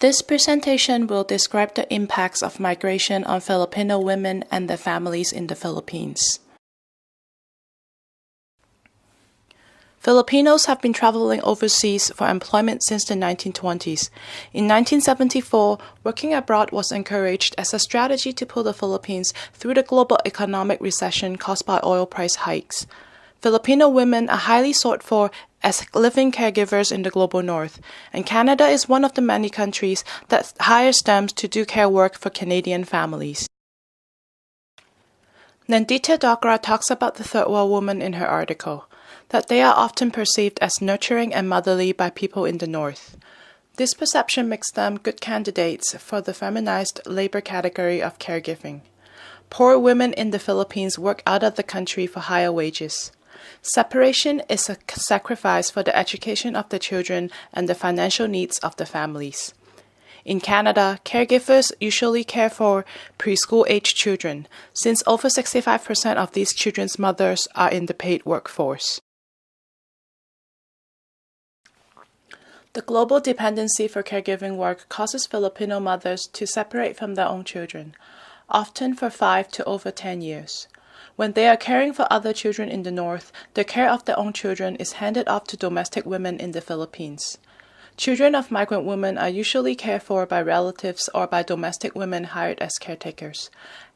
This presentation will describe the impacts of migration on Filipino women and their families in the Philippines. Filipinos have been traveling overseas for employment since the 1920s. In 1974, working abroad was encouraged as a strategy to pull the Philippines through the global economic recession caused by oil price hikes. Filipino women are highly sought for as living caregivers in the global north, and Canada is one of the many countries that hires them to do care work for Canadian families. Nandita Dogra talks about the third world woman in her article, that they are often perceived as nurturing and motherly by people in the north. This perception makes them good candidates for the feminized labor category of caregiving. Poor women in the Philippines work out of the country for higher wages. Separation is a sacrifice for the education of the children and the financial needs of the families. In Canada, caregivers usually care for preschool-age children, since over 65% of these children's mothers are in the paid workforce. The global dependency for caregiving work causes Filipino mothers to separate from their own children, often for 5 to over 10 years. When they are caring for other children in the north, the care of their own children is handed off to domestic women in the Philippines. Children of migrant women are usually cared for by relatives or by domestic women hired as caretakers.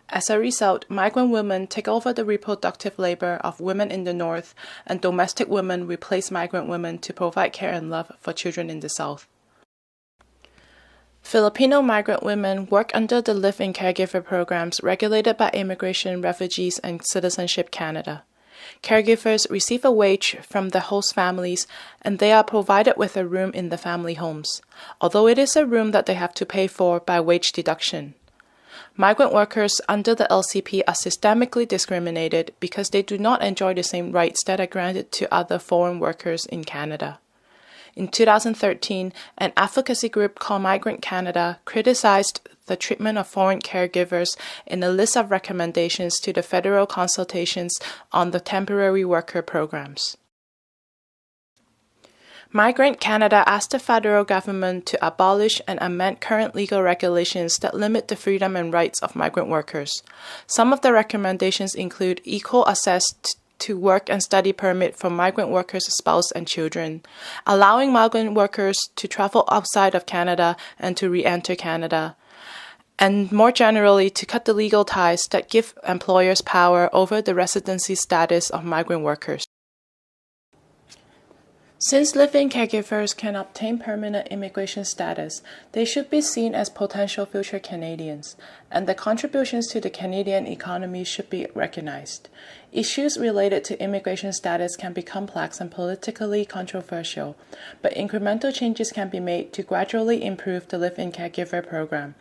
As a result, migrant women take over the reproductive labor of women in the north, and domestic women replace migrant women to provide care and love for children in the south. Filipino migrant women work under the live-in caregiver programs regulated by Immigration, Refugees, and Citizenship Canada. Caregivers receive a wage from the host families, and they are provided with a room in the family homes, although it is a room that they have to pay for by wage deduction. Migrant workers under the LCP are systemically discriminated because they do not enjoy the same rights that are granted to other foreign workers in Canada. In 2013, an advocacy group called Migrant Canada criticized the treatment of foreign caregivers in a list of recommendations to the federal consultations on the temporary worker programs. Migrant Canada asked the federal government to abolish and amend current legal regulations that limit the freedom and rights of migrant workers. Some of the recommendations include equal access to work and study permit for migrant workers' spouse and children, allowing migrant workers to travel outside of Canada and to re-enter Canada, and more generally to cut the legal ties that give employers power over the residency status of migrant workers. Since live-in caregivers can obtain permanent immigration status, they should be seen as potential future Canadians, and their contributions to the Canadian economy should be recognized. Issues related to immigration status can be complex and politically controversial, but incremental changes can be made to gradually improve the live-in caregiver program.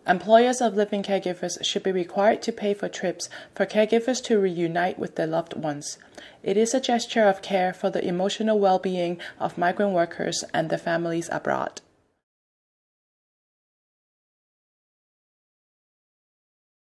Employers of live-in caregivers should be required to pay for trips for caregivers to reunite with their loved ones. It is a gesture of care for the emotional well-being of migrant workers and their families abroad.